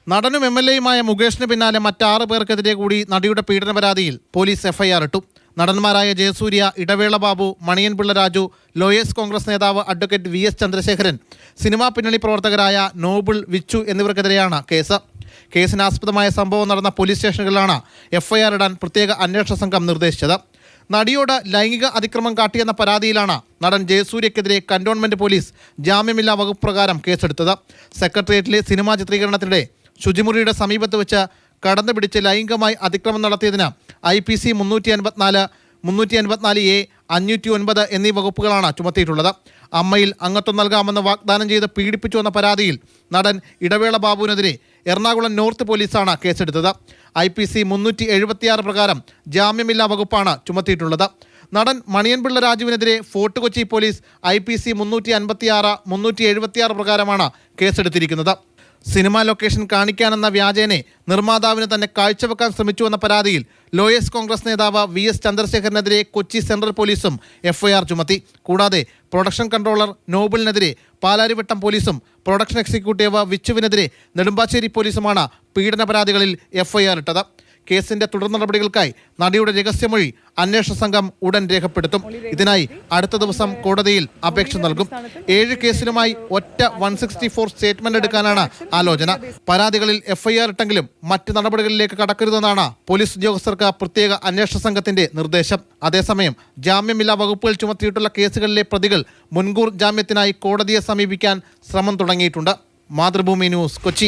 നടനും MLA-യുമായ മുകേഷിന് പിന്നാലെ മറ്റ് 6 പേർക്കെതിരെ കൂടി നടിയുടെ പീഡന പരാതിയിൽ പോലീസ് FIR ഇട്ടു. നടന്മാരായ ജയസൂര്യ, ഇടവേള ബാബു, മണിയൻപിള്ള രാജു, ലോയേഴ്സ് കോൺഗ്രസ് നേതാവ് അഡ്വക്കേറ്റ് VS ചന്ദ്രശേഖരൻ, സിനിമാ പിന്നണി പ്രവർത്തകരായ നോബിൾ, വിച്ചു എന്നിവർക്കെതിരെയാണ് കേസ്. കേസിനാസ്പദമായ സംഭവം നടന്ന പോലീസ് സ്റ്റേഷനുകളിലാണ് FIR ഇടാൻ പ്രത്യേക അന്വേഷണ സംഘം നിർദ്ദേശിച്ചത്. നടിയോട് ലൈംഗിക അതിക്രമം കാട്ടിയെന്ന പരാതിയിലാണ് നടൻ ജയസൂര്യക്കെതിരെ കന്റോൺമെന്റ് പോലീസ് ജാമ്യമില്ലാ വകുപ്പ് പ്രകാരം കേസെടുത്തത്. സെക്രട്ടേറിയറ്റിലെ സിനിമാ ചിത്രീകരണത്തിനിടെ ശുചിമുറിയുടെ സമീപത്ത് വെച്ച് കടന്നുപിടിച്ച് ലൈംഗികമായി അതിക്രമം നടത്തിയതിന് IPC 354, 354A, 509 എന്നീ വകുപ്പുകളാണ് ചുമത്തിയിട്ടുള്ളത്. അമ്മയിൽ അംഗത്വം നൽകാമെന്ന് വാഗ്ദാനം ചെയ്ത് പീഡിപ്പിച്ചുവെന്ന പരാതിയിൽ നടൻ ഇടവേള ബാബുവിനെതിരെ എറണാകുളം നോർത്ത് പോലീസാണ് കേസെടുത്തത്. IPC 376 പ്രകാരം ജാമ്യമില്ലാ വകുപ്പാണ് ചുമത്തിയിട്ടുള്ളത്. നടൻ മണിയൻപിള്ള രാജുവിനെതിരെ ഫോർട്ട് കൊച്ചി പോലീസ് IPC 356, 376 പ്രകാരമാണ് കേസെടുത്തിരിക്കുന്നത്. സിനിമാ ലൊക്കേഷൻ കാണിക്കാനെന്ന വ്യാജേനെ നിർമ്മാതാവിന് തന്നെ കാഴ്ചവെക്കാൻ ശ്രമിച്ചുവെന്ന പരാതിയിൽ ലോയേഴ്സ് കോൺഗ്രസ് നേതാവ് VS ചന്ദ്രശേഖരനെതിരെ കൊച്ചി സെൻട്രൽ പോലീസും FIR ചുമത്തി. കൂടാതെ പ്രൊഡക്ഷൻ കൺട്രോളർ നോബിളിനെതിരെ പാലാരിവട്ടം പോലീസും പ്രൊഡക്ഷൻ എക്സിക്യൂട്ടീവ് വിച്ചുവിനെതിരെ നെടുമ്പാശ്ശേരി പോലീസുമാണ് പീഡന പരാതികളിൽ FIR ഇട്ടത്. കേസിന്റെ തുടർ നടപടികൾക്കായി നടിയുടെ രഹസ്യമൊഴി അന്വേഷണ സംഘം ഉടൻ രേഖപ്പെടുത്തും. ഇതിനായി അടുത്ത ദിവസം കോടതിയിൽ അപേക്ഷ നൽകും. 7 കേസിലുമായി ഒറ്റ 164 സ്റ്റേറ്റ്മെന്റ് എടുക്കാനാണ് ആലോചന. പരാതികളിൽ FIR ഇട്ടെങ്കിലും മറ്റ് നടപടികളിലേക്ക് കടക്കരുതെന്നാണ് പോലീസ് ഉദ്യോഗസ്ഥർക്ക് പ്രത്യേക അന്വേഷണ സംഘത്തിന്റെ നിർദ്ദേശം. അതേസമയം ജാമ്യമില്ലാ വകുപ്പുകൾ ചുമത്തിയിട്ടുള്ള കേസുകളിലെ പ്രതികൾ മുൻകൂർ ജാമ്യത്തിനായി കോടതിയെ സമീപിക്കാൻ ശ്രമം തുടങ്ങിയിട്ടുണ്ട്. മാതൃഭൂമി ന്യൂസ്, കൊച്ചി.